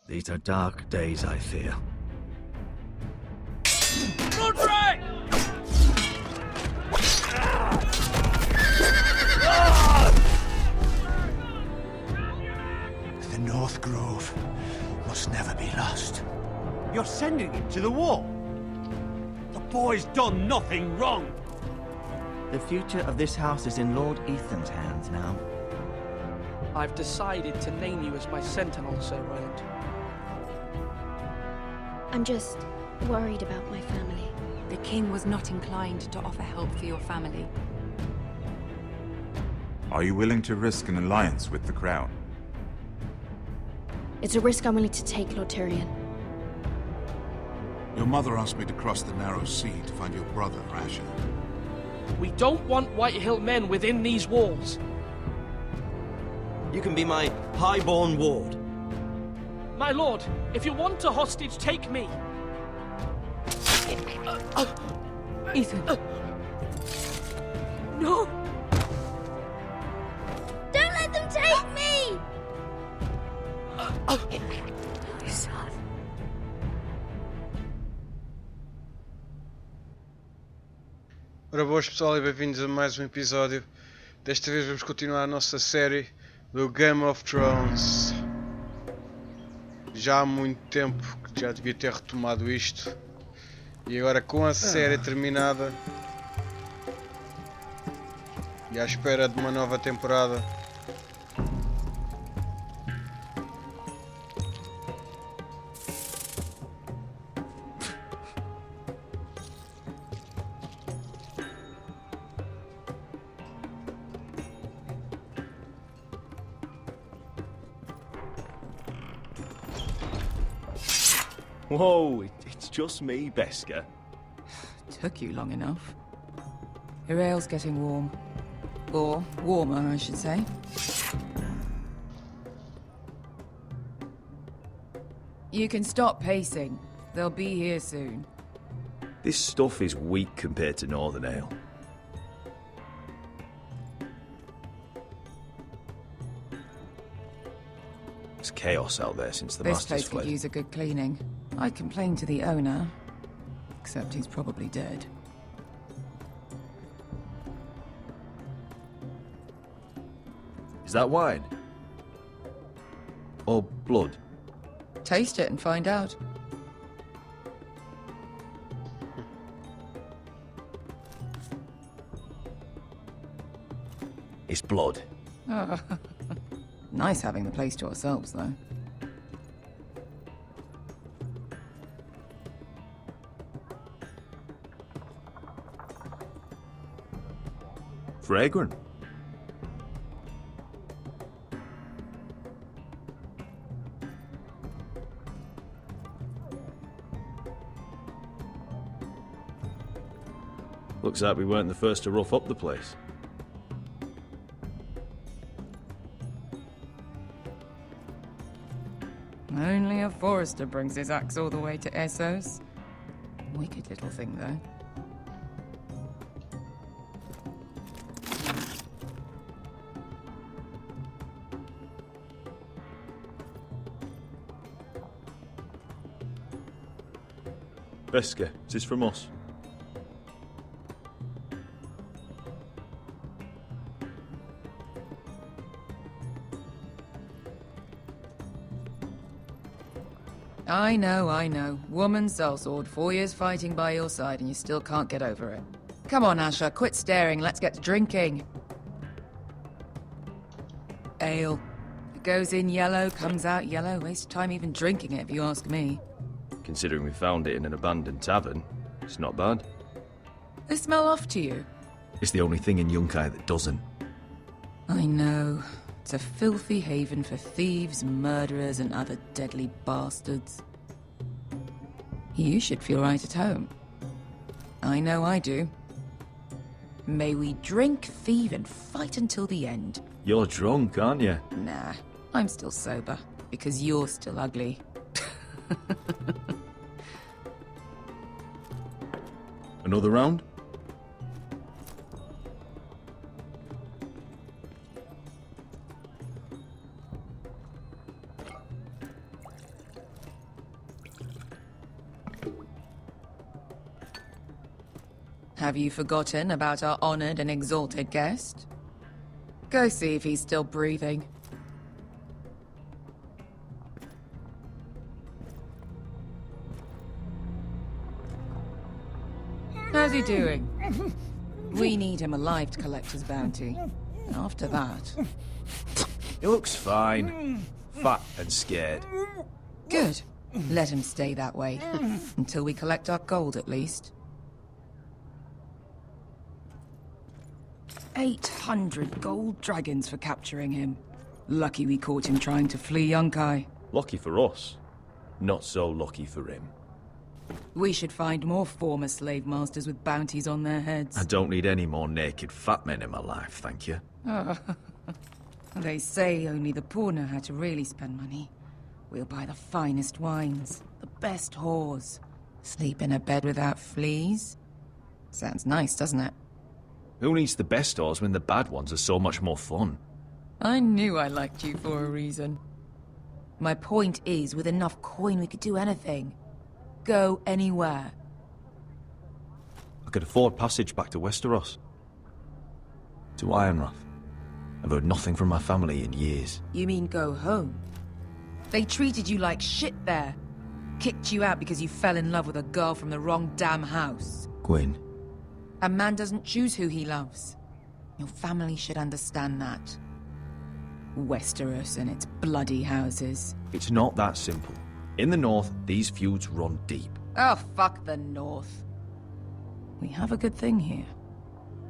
These are dark days, I fear. Roderick! The North Grove must never be lost. You're sending him to the war? The boy's done nothing wrong. The future of this house is in Lord Ethan's hands now. I've decided to name you as my sentinel, Sir Roland. I'm just worried about my family. The king was not inclined to offer help for your family. Are you willing to risk an alliance with the Crown? It's a risk I'm willing to take, Lord Tyrion. Your mother asked me to cross the narrow sea to find your brother, Asher. We don't want Whitehill men within these walls. You can be my highborn ward. My lord, if you want a hostage, take me. Ethan. No! Don't let them take me! My son. Ora boas pessoal e bem-vindos a mais um episódio. Desta vez vamos continuar a nossa série do Game of Thrones. Já há muito tempo que já devia ter retomado isto. E agora com a série terminada e à espera de uma nova temporada, Whoa, it's just me, Beskar. Took you long enough. Your ale's getting warm. Or warmer, I should say. You can stop pacing. They'll be here soon. This stuff is weak compared to Northern Ale. It's chaos out there since the This Masters place fled. could use a good cleaning. I complained to the owner, except he's probably dead. Is that wine? Or blood? Taste it and find out. It's blood. Nice having the place to ourselves, though. Fragrant. Looks like we weren't the first to rough up the place. Only a forester brings his axe all the way to Essos. Wicked little thing, though. Beskar, is this from us? I know. Woman sellsword, 4 years fighting by your side and you still can't get over it. Come on, Asher, quit staring, let's get to drinking. Ale. It goes in yellow, comes out yellow. Waste time even drinking it, if you ask me. Considering we found it in an abandoned tavern, it's not bad. They smell off to you. It's the only thing in Yunkai that doesn't. I know. It's a filthy haven for thieves, murderers, and other deadly bastards. You should feel right at home. I know I do. May we drink, thieve, and fight until the end. You're drunk, aren't you? Nah, I'm still sober, because you're still ugly. Another round? Have you forgotten about our honored and exalted guest? Go see if he's still breathing. How's he doing? We need him alive to collect his bounty. After that... He looks fine. Fat and scared. Good. Let him stay that way. Until we collect our gold, at least. 800 gold dragons for capturing him. Lucky we caught him trying to flee Yunkai. Lucky for us. Not so lucky for him. We should find more former slave masters with bounties on their heads. I don't need any more naked fat men in my life, thank you. They say only the poor know how to really spend money. We'll buy the finest wines, the best whores, sleep in a bed without fleas. Sounds nice, doesn't it? Who needs the best whores when the bad ones are so much more fun? I knew I liked you for a reason. My point is, with enough coin we could do anything. Go anywhere. I could afford passage back to Westeros. To Ironrath. I've heard nothing from my family in years. You mean go home? They treated you like shit there. Kicked you out because you fell in love with a girl from the wrong damn house. Gwyn. A man doesn't choose who he loves. Your family should understand that. Westeros and its bloody houses. It's not that simple. In the north, these feuds run deep. Oh, fuck the north. We have a good thing here.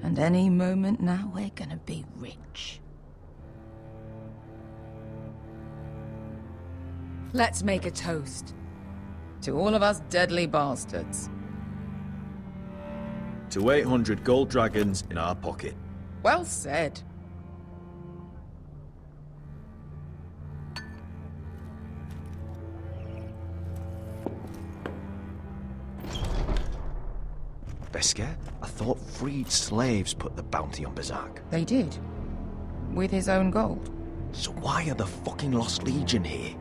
And any moment now, we're gonna be rich. Let's make a toast. To all of us deadly bastards. To 800 gold dragons in our pocket. Well said. Beskar? I thought freed slaves put the bounty on Berserk. They did. With his own gold. So why are the fucking Lost Legion here?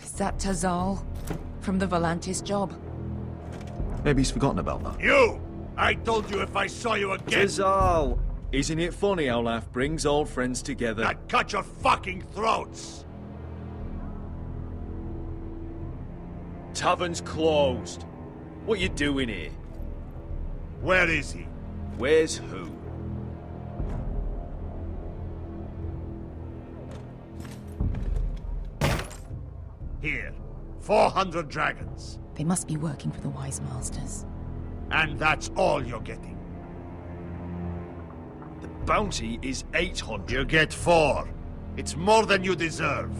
Is that Tazal? From the Volantis job? Maybe he's forgotten about that. You! I told you if I saw you again... Tizal! Isn't it funny how life brings old friends together? I'd cut your fucking throats! Tavern's closed. What you doing here? Where is he? Where's who? Here. 400 dragons. They must be working for the Wise Masters. And that's all you're getting. The bounty is 800. You get 4. It's more than you deserve.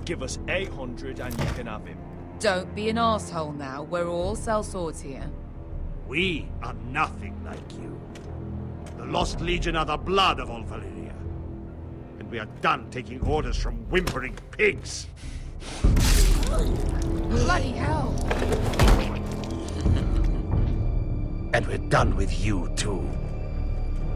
Give us 800 and you can have him. Don't be an asshole now. We're all sellswords here. We are nothing like you. The Lost Legion are the blood of all Valyria. And we are done taking orders from whimpering pigs. Bloody hell! And we're done with you, too.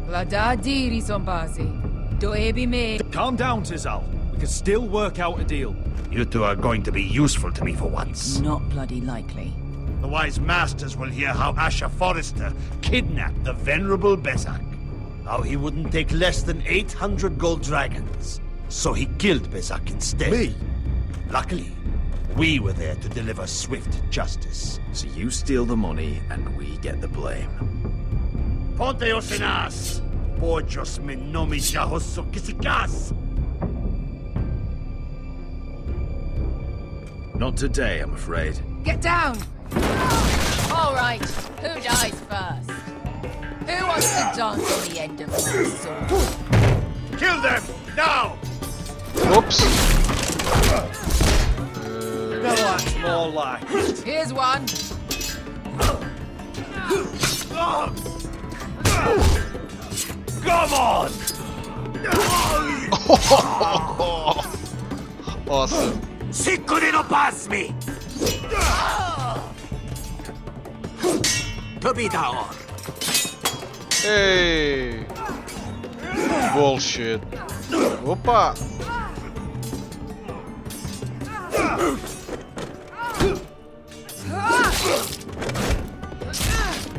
Vladadiri Sombazi. Do ebi me. Calm down, Tizal. We can still work out a deal. You two are going to be useful to me for once. Not bloody likely. The Wise Masters will hear how Asher Forrester kidnapped the venerable Besak. How he wouldn't take less than 800 gold dragons. So he killed Besak instead. Me? Luckily, we were there to deliver swift justice. So you steal the money and we get the blame. Ponteos en as! Pojos me nomi jahosso kisikas! Not today, I'm afraid. Get down! All right, who dies first? Who wants to dance on the end of my sword? Kill them! Now! Oops. Now that's more like it. Here's one. Come on! Awesome. Sicko no pass me! Tobidaor! Hey. Bullshit. Opa.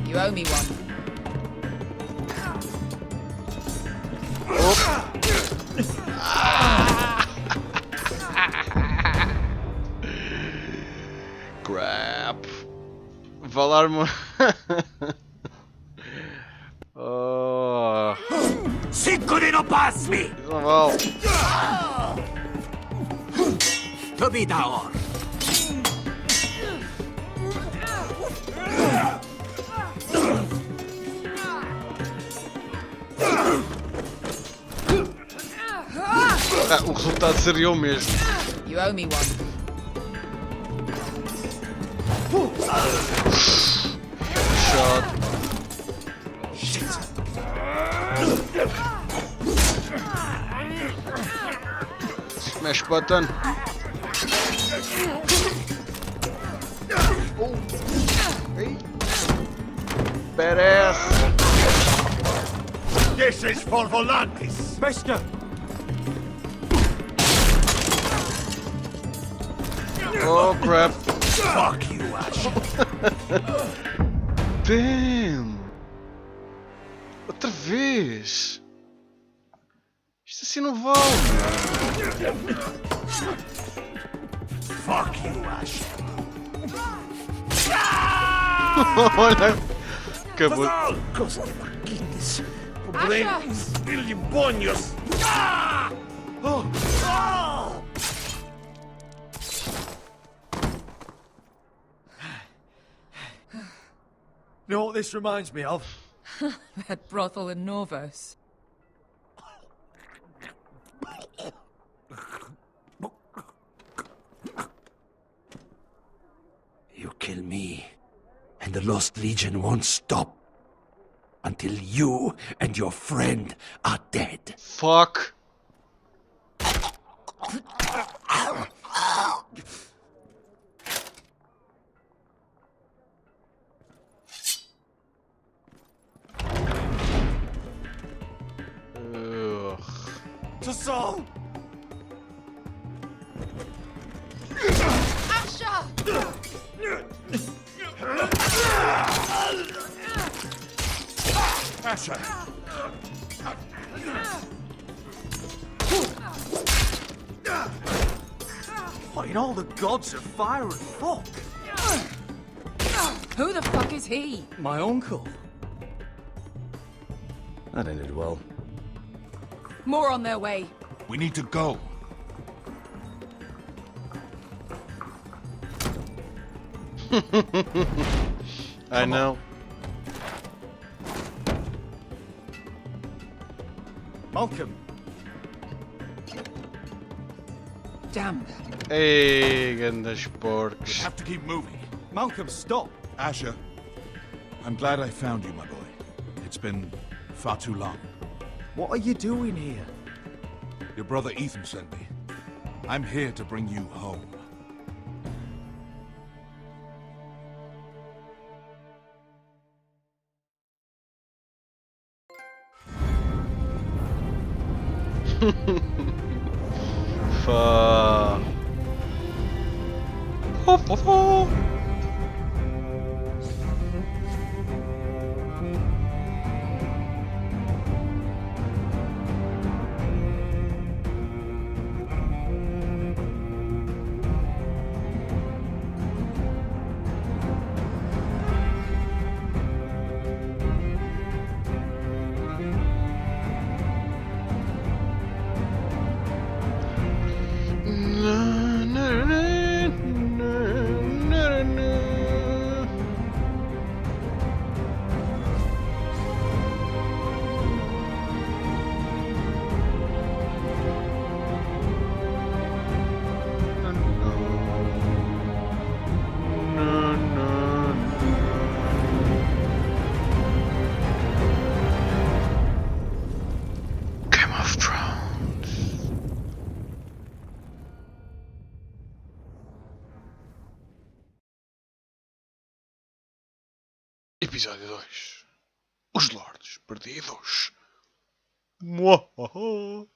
You owe me one. Crap. Falar-me. Oh. Sicko no pass me! Isso não vale. Tobidaor! Ah, o resultado seria o mesmo. You owe me one. Shot. Smash button. Oh. Hey. Badass. This is for Volantis! Mister! Oh crap. Fuck you, Ash! Damn. Outra vez. Isto assim não vale. Fuck you, Ash! Olha. Acabou. Cosa de maquinis! Pobrenos! Filibonios! Ah! Oh! Oh! You know what this reminds me of? That brothel in Norvos. You kill me, and the Lost Legion won't stop until you and your friend are dead. Fuck. Ugh. To Saul! Asher! What in all the gods of fire and fuck? Who the fuck is he? My uncle. That ended well. More on their way. We need to go. I know. Malcolm. Damn that. Ei, grandes porcos. Have to keep moving. Malcolm, stop. Asher, I'm glad I found you, my boy. It's been far too long. What are you doing here? Your brother Ethan sent me. I'm here to bring you home. Fuck. Oh. Episódio 2. Os Lordes Perdidos. Muahaha.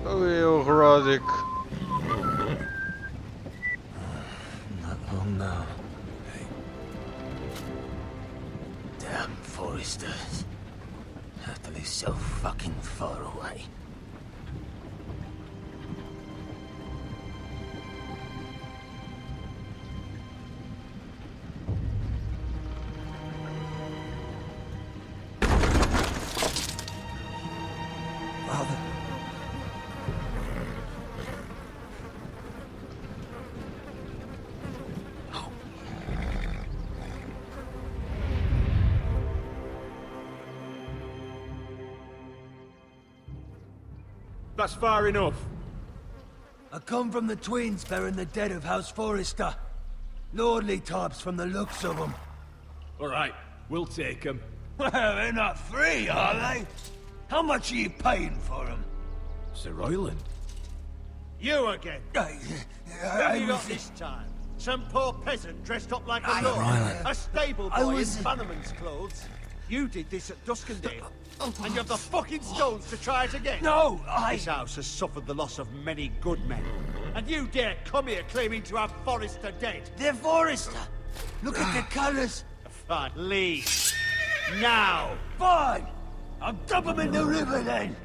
Oh, Roddick. Not long now. Hey. Damn foresters. Have to live so fucking far away. Father. That's far enough. I come from the twins bearing the dead of House Forrester. Lordly types from the looks of them. All right, we'll take them. Well, they're not free, are they? How much are you paying for them? Sir Royland. You again. What have you got this time? Some poor peasant dressed up like a lord. A stable boy in bannerman's clothes. You did this at Duskendale. And you have the fucking stones to try it again? No, This house has suffered the loss of many good men. And you dare come here claiming to have Forrester dead? They're Forrester. Look at the colours. Fine, leave. Now! Fine. I'll dump them in the river then.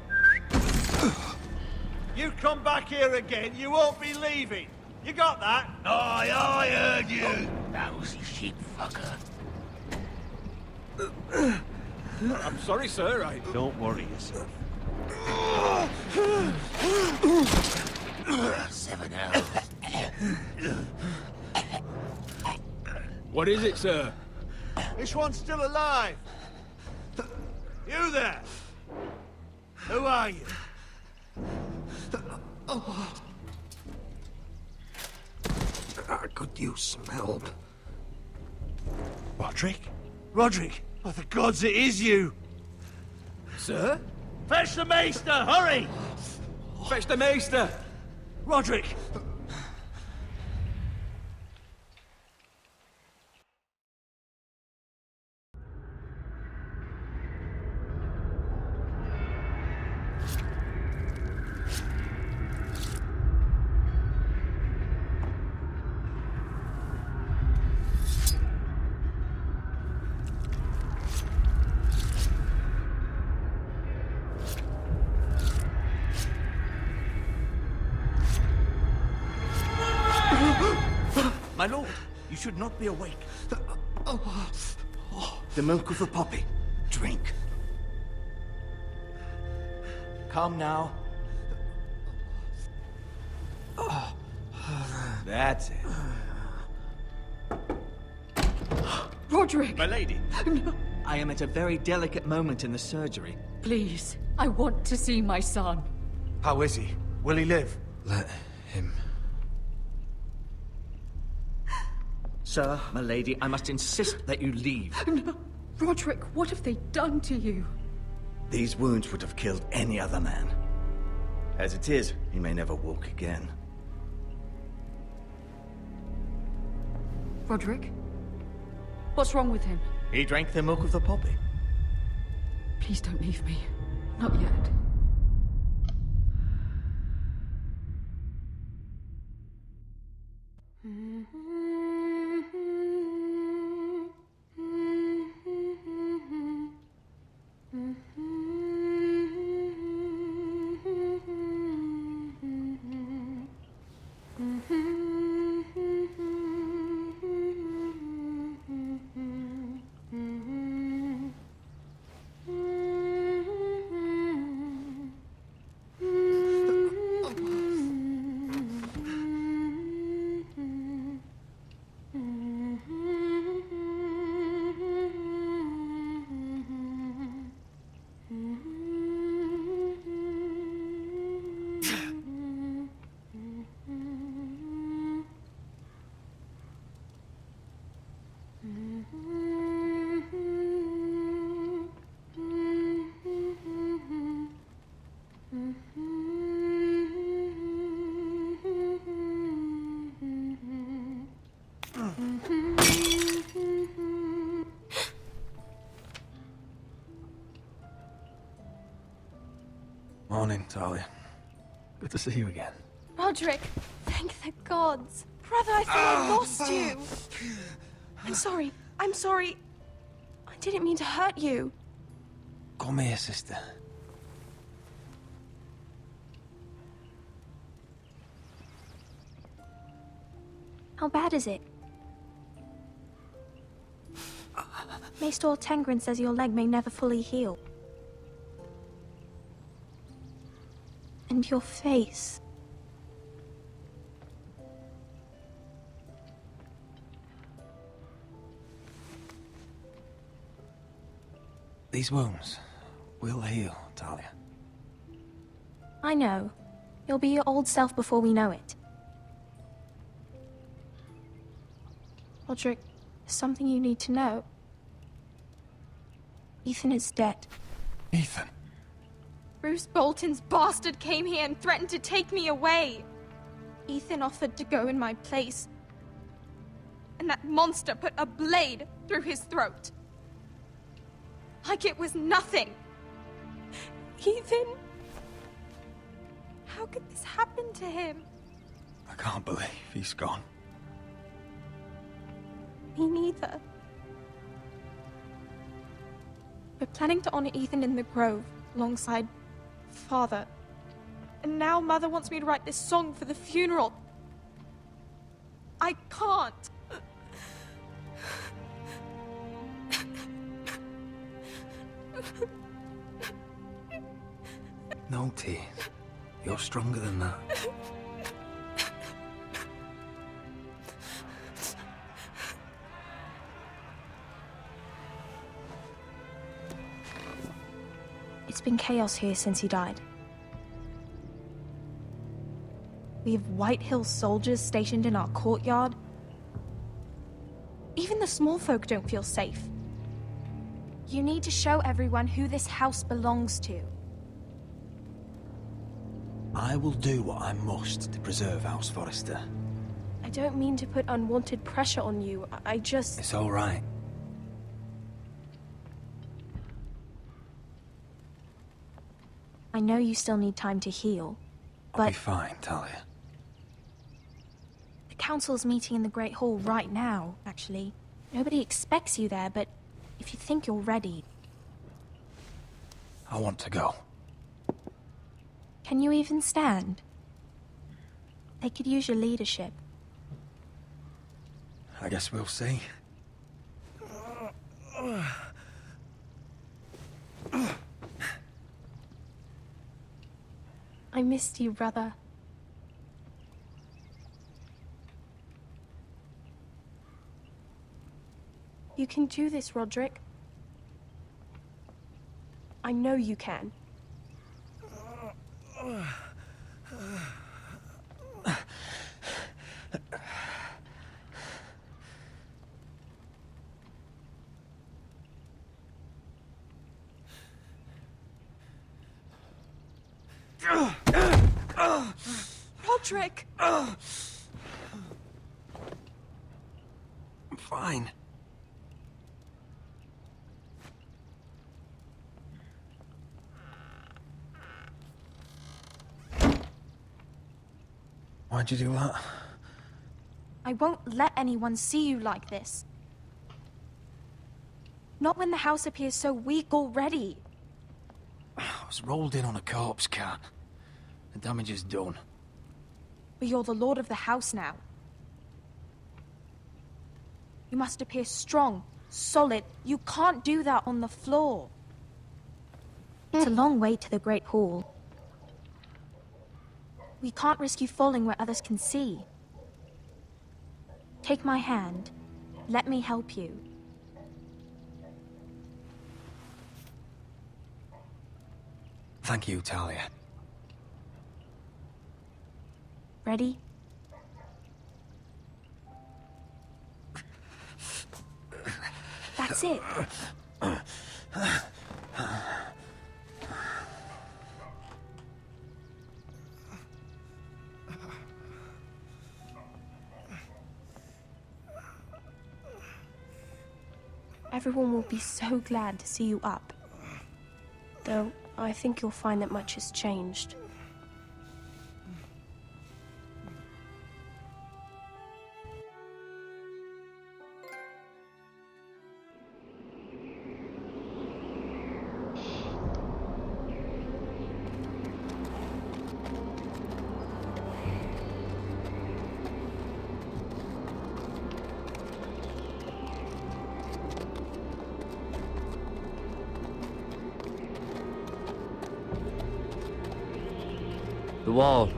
You come back here again, you won't be leaving. You got that? Aye, I heard you. Lousy sheep fucker. I'm sorry, sir. Don't worry yourself. 7 hours. What is it, sir? This one's still alive. You there? Who are you? I could use some help. Roderick? Roderick! By the gods, it is you! Sir? Fetch the maester, hurry! Fetch the maester! Roderick! My lord, you should not be awake. The milk of the poppy. Drink. Calm now. That's it. Roderick! My lady. No. I am at a very delicate moment in the surgery. Please, I want to see my son. How is he? Will he live? Let him. Sir, my lady, I must insist that you leave. No. Roderick, what have they done to you? These wounds would have killed any other man. As it is, he may never walk again. Roderick? What's wrong with him? He drank the milk of the poppy. Please don't leave me. Not yet. Morning, Talia. Good to see you again. Roderick, thank the gods. Brother, I thought I lost you. I'm sorry. I'm sorry. I didn't mean to hurt you. Come here, sister. How bad is it? Maester Tengrin says your leg may never fully heal. And your face. These wounds will heal, Talia. I know. You'll be your old self before we know it. Roderick, there's something you need to know. Ethan is dead. Ethan? Bruce Bolton's bastard came here and threatened to take me away. Ethan offered to go in my place. And that monster put a blade through his throat. Like it was nothing. Ethan? How could this happen to him? I can't believe he's gone. Me neither. We're planning to honor Ethan in the Grove, alongside Father. And now Mother wants me to write this song for the funeral. I can't. No tears. You're stronger than that. It's been chaos here since he died. We have White Hill soldiers stationed in our courtyard. Even the small folk don't feel safe. You need to show everyone who this house belongs to. I will do what I must to preserve House Forrester. I don't mean to put unwanted pressure on you. I just... It's all right. I know you still need time to heal, but... I'll be fine, Talia. The council's meeting in the Great Hall right now, actually. Nobody expects you there, but if you think you're ready... I want to go. Can you even stand? They could use your leadership. I guess we'll see. I missed you, brother. You can do this, Roderick. I know you can. Roderick! I'm fine. Why'd you do that? I won't let anyone see you like this. Not when the house appears so weak already. I was rolled in on a corpse cart. The damage is done. But you're the lord of the house now. You must appear strong, solid. You can't do that on the floor. It's a long way to the Great Hall. We can't risk you falling where others can see. Take my hand. Let me help you. Thank you, Talia. Ready? That's it. Everyone will be so glad to see you up. Though, I think you'll find that much has changed. The wall.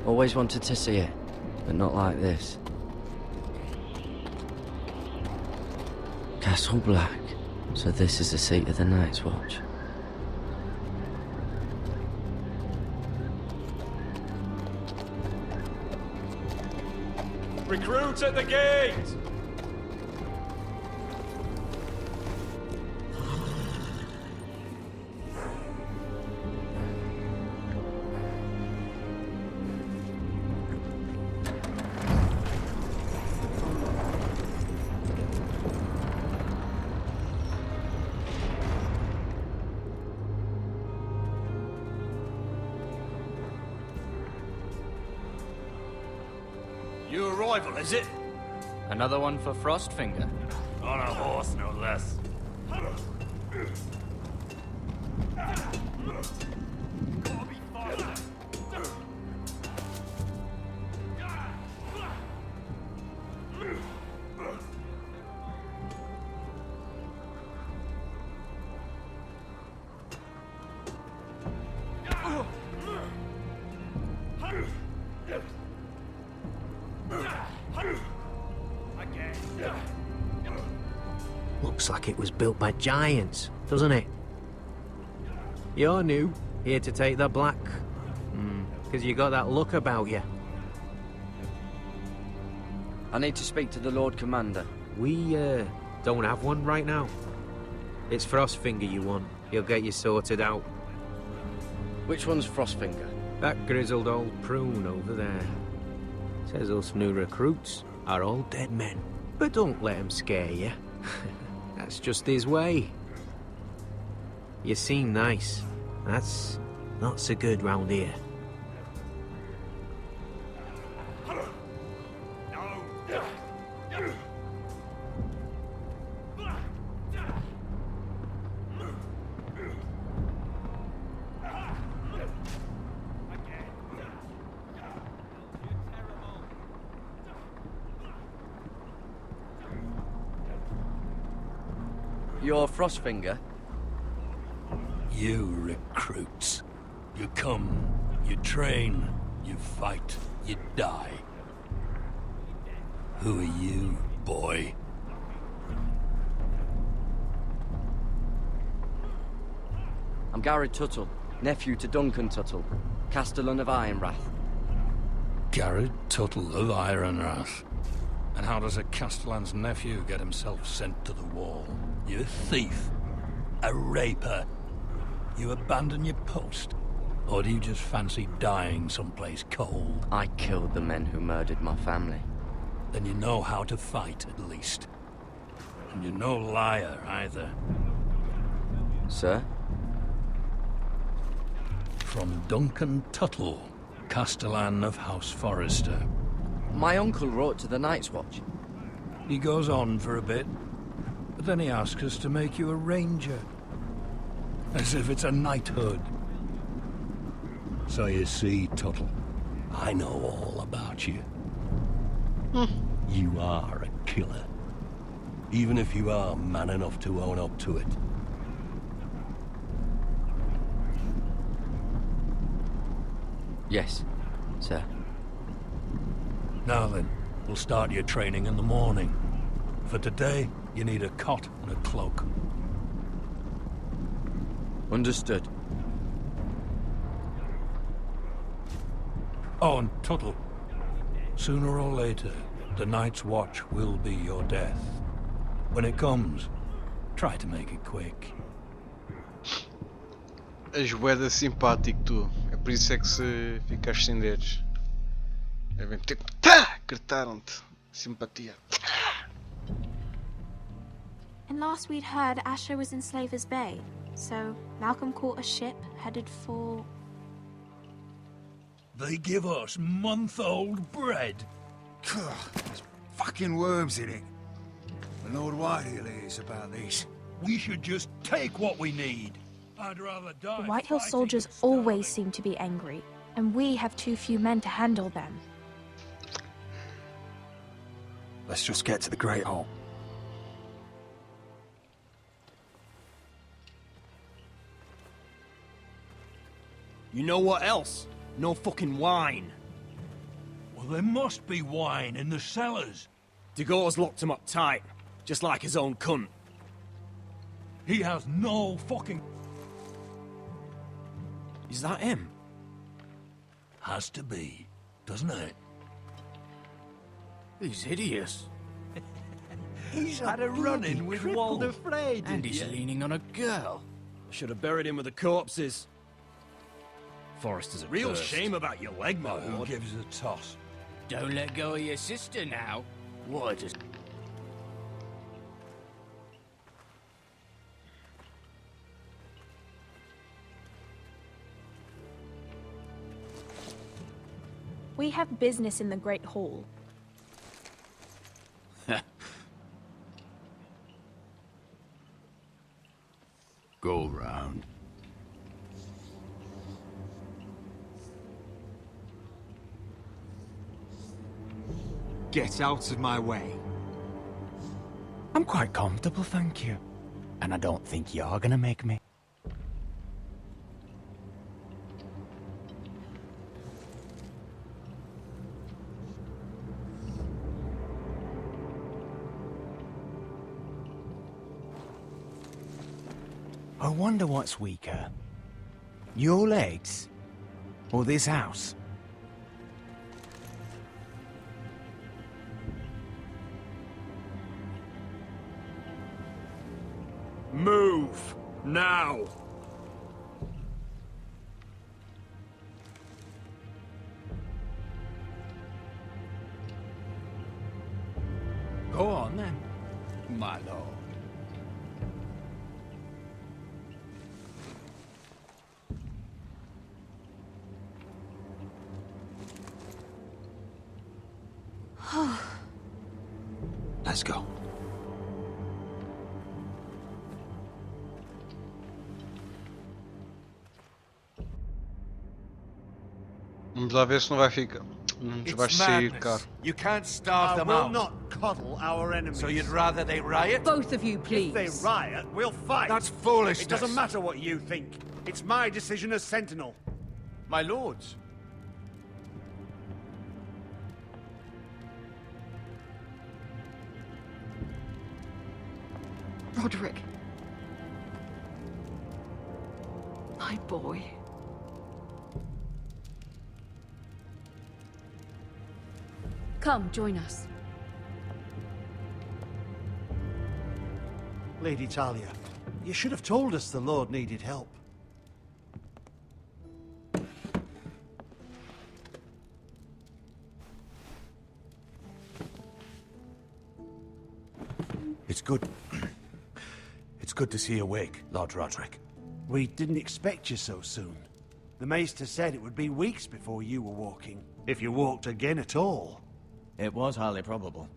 Always wanted to see it, but not like this. Castle Black. So this is the seat of the Night's Watch. Recruits at the gate! New arrival, is it? Another one for Frostfinger. On a horse, no less. Looks like it was built by giants, doesn't it? You're new, here to take the black. Because you got that look about you. I need to speak to the Lord Commander. We, don't have one right now. It's Frostfinger you want. He'll get you sorted out. Which one's Frostfinger? That grizzled old prune over there. Says us new recruits are all dead men. But don't let him scare you. That's just his way. You seem nice. That's not so good round here. You're Frostfinger? You recruits. You come, you train, you fight, you die. Who are you, boy? I'm Gary Tuttle, nephew to Duncan Tuttle, Castellan of Ironrath. Garrett Tuttle of Ironrath. And how does a Castellan's nephew get himself sent to the wall? You thief. A raper. You abandon your post? Or do you just fancy dying someplace cold? I killed the men who murdered my family. Then you know how to fight, at least. And you're no liar, either. Sir? From Duncan Tuttle, Castellan of House Forrester. My uncle wrote to the Night's Watch. He goes on for a bit, but then he asks us to make you a ranger. As if it's a knighthood. So you see, Tuttle, I know all about you. You are a killer. Even if you are man enough to own up to it. Yes, sir. Now then, we'll start your training in the morning. For today, you need a cot and a cloak. Understood. Oh, and Tuttle, sooner or later, the Night's Watch will be your death. When it comes, try to make it quick. És bué simpático tu. É por isso é que se ficas sem dedos. É bem tipo. Tá! Cortaram-te. Simpatia. And last we'd heard, Asher was in Slaver's Bay. So, Malcolm caught a ship headed for... They give us month-old bread. There's fucking worms in it. My Lord Whitehill is about this. We should just take what we need. I'd rather die. The Whitehill soldiers always seem to be angry, and we have too few men to handle them. Let's just get to the Great Hall. You know what else? No fucking wine. Well, there must be wine in the cellars. Dagor's locked him up tight, just like his own cunt. He has no fucking... Is that him? Has to be, doesn't it? He's hideous. He's had a run-in with Walder Frey, And he's leaning on a girl. I should have buried him with the corpses. Forrester's a real cursed. shame about your leg, my Who lord. gives a toss? Don't let go of your sister now. What a... We have business in the Great Hall. Go round. Get out of my way. I'm quite comfortable, thank you. And I don't think you're gonna make me. I wonder what's weaker. Your legs? Or this house? Move! Now! Go on then, my lord. Let's go. Vamos lá ver se não vai ficar. Não nos vai sair caro. You can't starve them out. We'll not coddle our enemies. So you'd rather they riot? Both of you, please. If they riot, we'll fight. That's foolishness. It doesn't matter what you think. It's my decision as Sentinel. My lords. Roderick. My boy. Come, join us. Lady Talia, you should have told us the Lord needed help. It's good. It's good to see you awake, Lord Roderick. We didn't expect you so soon. The Maester said it would be weeks before you were walking, if you walked again at all. It was highly probable.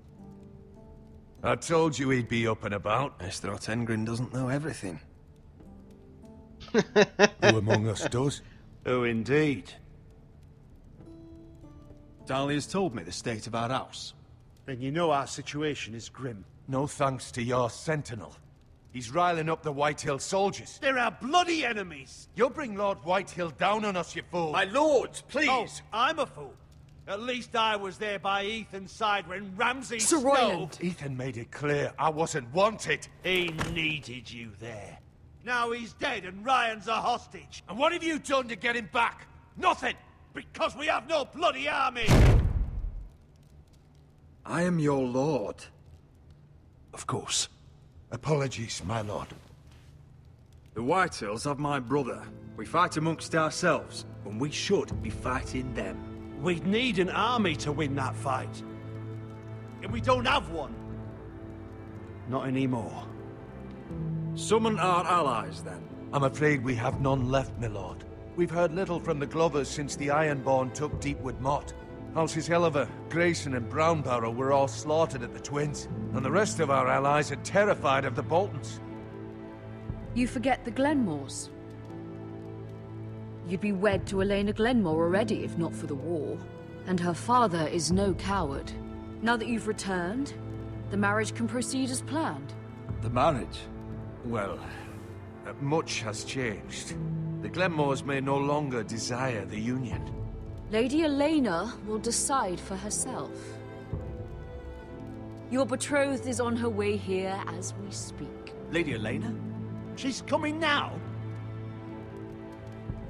I told you he'd be up and about. Maester Otengrin doesn't know everything. Who among us does? Oh, indeed. Dahlia's told me the state of our house. Then you know our situation is grim. No thanks to your sentinel. He's riling up the Whitehill soldiers. They're our bloody enemies! You'll bring Lord Whitehill down on us, you fool! My lords, please! Oh, I'm a fool. At least I was there by Ethan's side when Ramsay Sir Royland! Ethan made it clear I wasn't wanted. He needed you there. Now he's dead and Ryan's a hostage. And what have you done to get him back? Nothing! Because we have no bloody army! I am your lord. Of course. Apologies, my lord. The Whitehills have my brother. We fight amongst ourselves, when we should be fighting them. We'd need an army to win that fight. And we don't have one. Not anymore. Summon our allies, then. I'm afraid we have none left, my lord. We've heard little from the Glovers since the Ironborn took Deepwood Motte. Houses Helliver, Grayson and Brownbarrow were all slaughtered at the Twins, and the rest of our allies are terrified of the Boltons. You forget the Glenmores. You'd be wed to Elena Glenmore already if not for the war. And her father is no coward. Now that you've returned, the marriage can proceed as planned. The marriage? Well, much has changed. The Glenmores may no longer desire the union. Lady Elena will decide for herself. Your betrothed is on her way here as we speak. Lady Elena? She's coming now?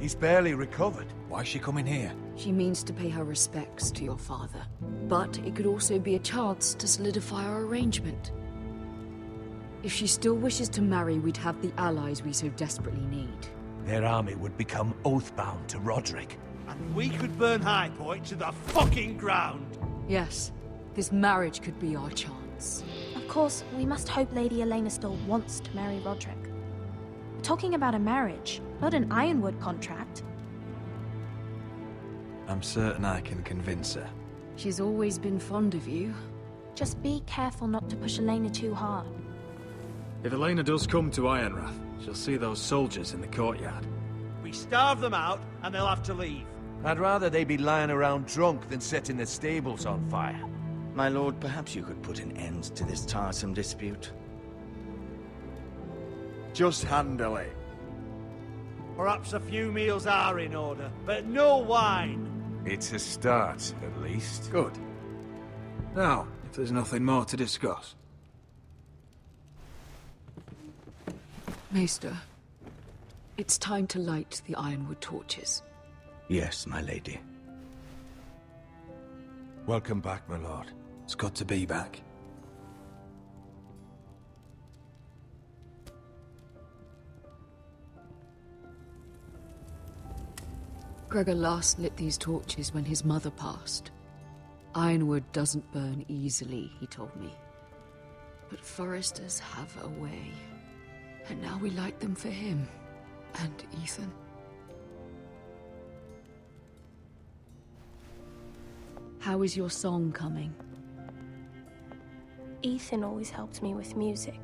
He's barely recovered. Why is she coming here? She means to pay her respects to your father. But it could also be a chance to solidify our arrangement. If she still wishes to marry, we'd have the allies we so desperately need. Their army would become oathbound to Roderick. And we could burn High Point to the fucking ground! Yes, this marriage could be our chance. Of course, we must hope Lady Elena still wants to marry Roderick. We're talking about a marriage, not an Ironwood contract. I'm certain I can convince her. She's always been fond of you. Just be careful not to push Elena too hard. If Elena does come to Ironrath, she'll see those soldiers in the courtyard. We starve them out, and they'll have to leave. I'd rather they be lying around drunk than setting the stables on fire. My lord, perhaps you could put an end to this tiresome dispute. Just handle it. Perhaps a few meals are in order, but no wine. It's a start, at least. Good. Now, if there's nothing more to discuss. Maester, it's time to light the Ironwood torches. Yes, my lady. Welcome back, my lord. It's good to be back. Gregor last lit these torches when his mother passed. Ironwood doesn't burn easily, he told me. But foresters have a way. And now we light them for him. And Ethan. How is your song coming? Ethan always helped me with music.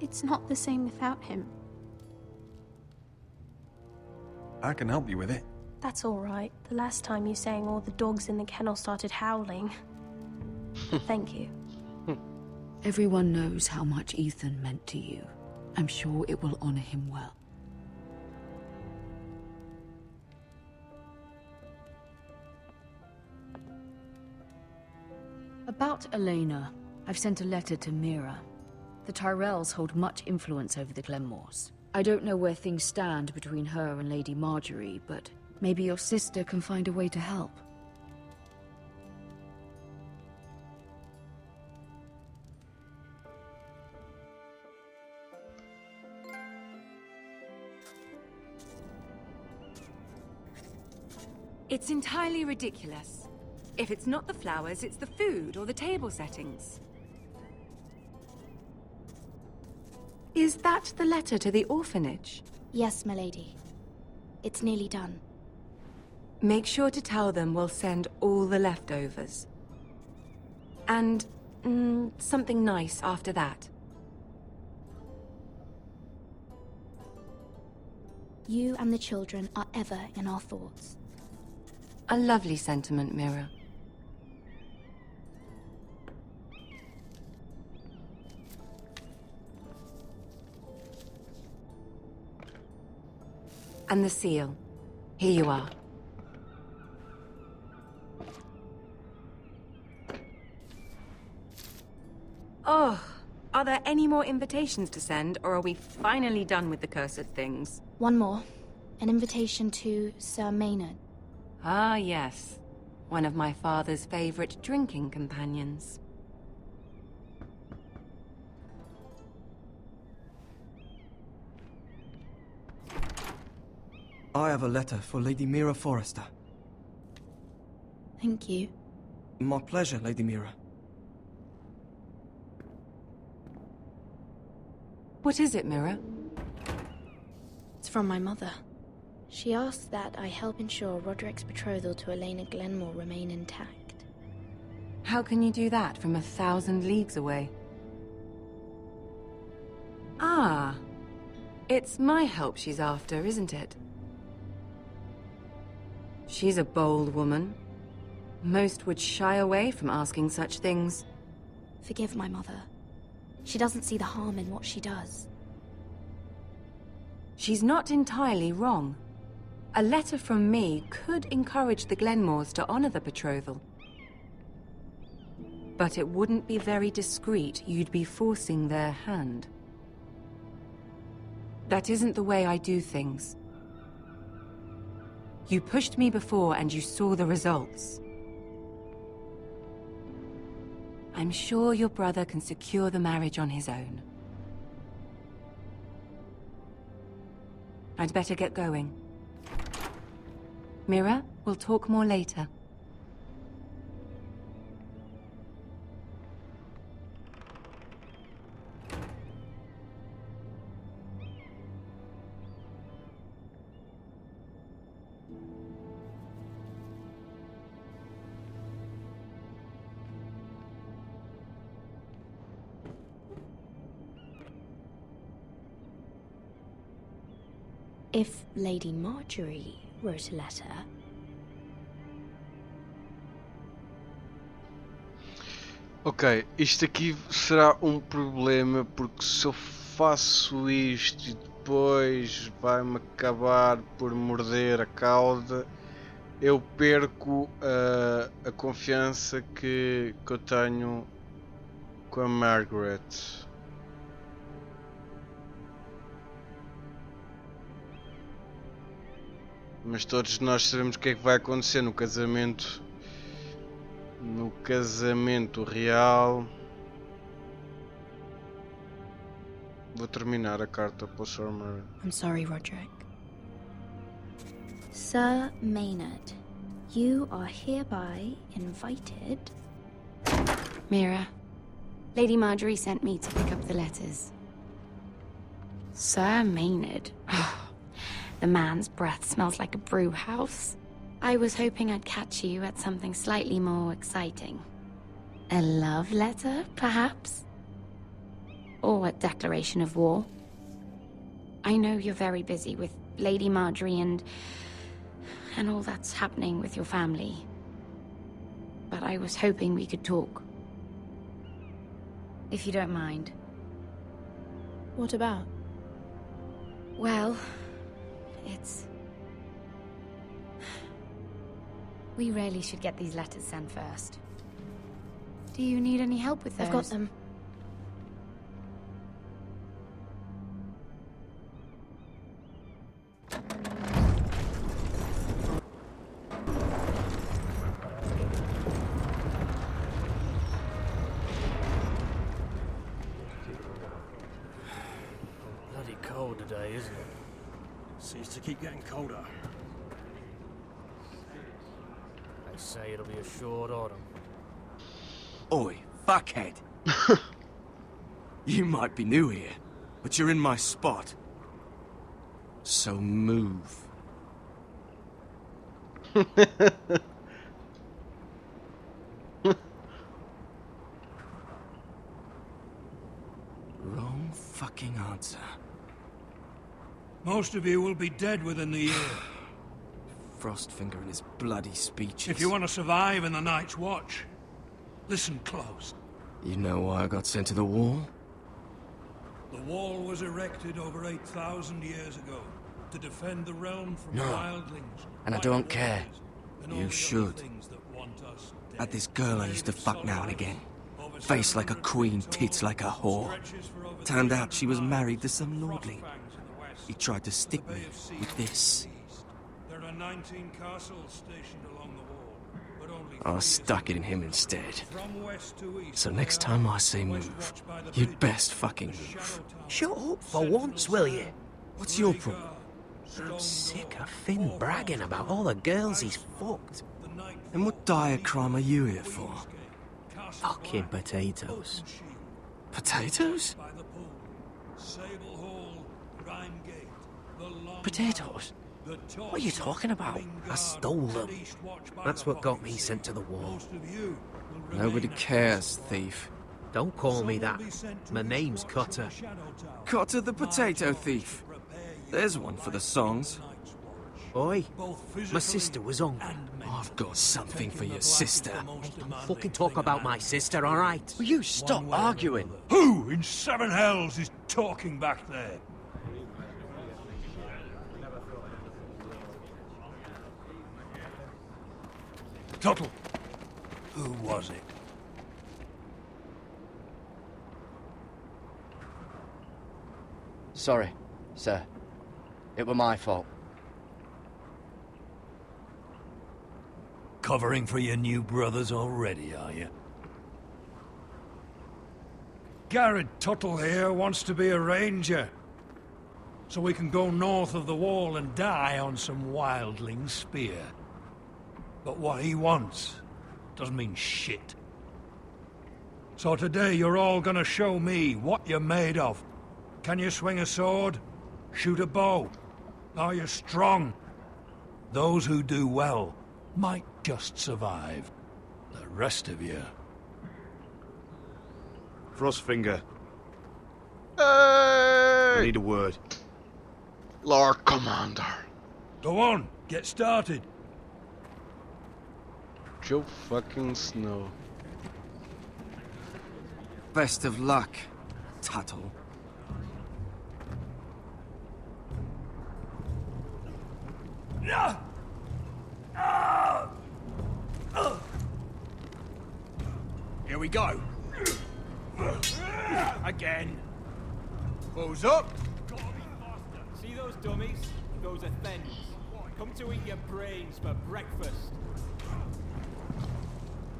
It's not the same without him. I can help you with it. That's all right. The last time you sang, all the dogs in the kennel started howling. Thank you. Everyone knows how much Ethan meant to you. I'm sure it will honor him well. About Elena, I've sent a letter to Mira. The Tyrells hold much influence over the Glenmores. I don't know where things stand between her and Lady Marjorie, but maybe your sister can find a way to help. It's entirely ridiculous. If it's not the flowers, it's the food or the table settings. Is that the letter to the orphanage? Yes, my lady. It's nearly done. Make sure to tell them we'll send all the leftovers. And, something nice after that. You and the children are ever in our thoughts. A lovely sentiment, Mira. And the seal. Here you are. Oh, are there any more invitations to send, or are we finally done with the cursed things? One more. An invitation to Sir Maynard. Ah, yes. One of my father's favorite drinking companions. I have a letter for Lady Mira Forrester. Thank you. My pleasure, Lady Mira. What is it, Mira? from my mother. She asks that I help ensure Roderick's betrothal to Elena Glenmore remain intact. How can you do that from 1,000 leagues away? Ah, it's my help she's after, isn't it? She's a bold woman. Most would shy away from asking such things. Forgive my mother. She doesn't see the harm in what she does. She's not entirely wrong. A letter from me could encourage the Glenmores to honor the betrothal. But it wouldn't be very discreet. You'd be forcing their hand. That isn't the way I do things. You pushed me before and you saw the results. I'm sure your brother can secure the marriage on his own. I'd better get going. Mira, we'll talk more later. If Lady Marjorie wrote a letter... Ok, isto aqui será um problema porque se eu faço isto e depois vai-me acabar por morder a cauda, eu perco a confiança que eu tenho com a Margaret. Mas todos nós sabemos o que é que vai acontecer no casamento. No casamento real. Vou terminar a carta para o Sir Maynard. I'm sorry, Roderick. Sir Maynard, you are hereby invited... Mira, Lady Marjorie sent me to pick up the letters. Sir Maynard? The man's breath smells like a brew house. I was hoping I'd catch you at something slightly more exciting. A love letter, perhaps? Or a declaration of war? I know you're very busy with Lady Marjorie and all that's happening with your family. But I was hoping we could talk. If you don't mind. What about? Well, it's... We really should get these letters sent first. Do you need any help with those? I've got them. Bloody cold today, isn't it? Seems to keep getting colder. They say it'll be a short autumn. Oi, fuckhead. You might be new here, but you're in my spot. So move. Wrong fucking answer. Most of you will be dead within the year. Frostfinger and his bloody speeches. If you want to survive in the Night's Watch, listen close. You know why I got sent to the wall? The wall was erected over 8,000 years ago to defend the realm from wildlings. And I don't care. You should. Had this girl I used to fuck now and again. Face like a queen, tits like a whore. Turned out she was married to some lordling. He tried to stick me with this. There are 19 castles stationed along the wall, but only I stuck it in him instead. So next time I say move, you'd best fucking move. Shut up for once, will you? What's your problem? I'm sick of Finn bragging about all the girls he's fucked. And what dire crime are you here for? Fucking potatoes. Potatoes? Potatoes? What are you talking about? I stole them. That's what got me sent to the wall. Nobody cares, thief. Don't call me that. My name's Cutter. Cutter the potato thief. There's one for the songs. Oi, my sister was hungry. I've got something for your sister. Don't fucking talk about my sister, alright? Will you stop arguing? Who in seven hells is talking back there? Tuttle, who was it? Sorry, sir. It were my fault. Covering for your new brothers already, are you? Garrett Tuttle here wants to be a ranger. So we can go north of the wall and die on some wildling spear. But what he wants doesn't mean shit. So today you're all gonna show me what you're made of. Can you swing a sword? Shoot a bow? Are you strong? Those who do well might just survive. The rest of you... Frostfinger. Hey! I need a word. Lord Commander. Go on, get started. Joe fucking Snow. Best of luck, Tuttle. Here we go. Again. Who's up? See those dummies? Those are thens. Come to eat your brains for breakfast.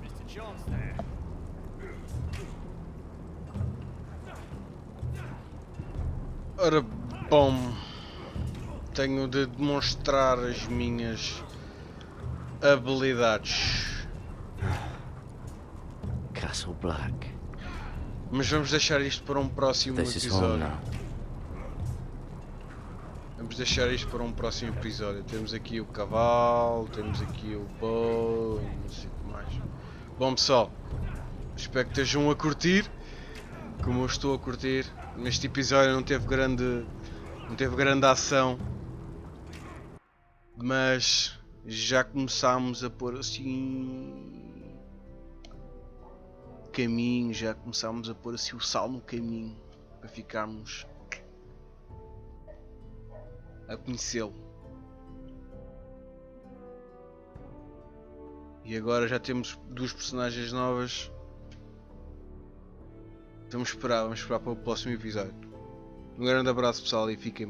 Mr. Chance there. Ora bom, tenho de demonstrar as minhas habilidades. Castle Black. Mas vamos deixar isto para um próximo episódio. Vamos deixar isto para um próximo episódio. Temos aqui o cavalo, temos aqui o bow e não sei o que mais. Bom pessoal, espero que estejam a curtir, como eu estou a curtir. Neste episódio não teve grande ação, mas já começámos a pôr assim caminho, já começámos a pôr assim o sal no caminho para ficarmos a conhecê-lo. E agora já temos duas personagens novas. Vamos esperar para o próximo episódio. Um grande abraço pessoal e fiquem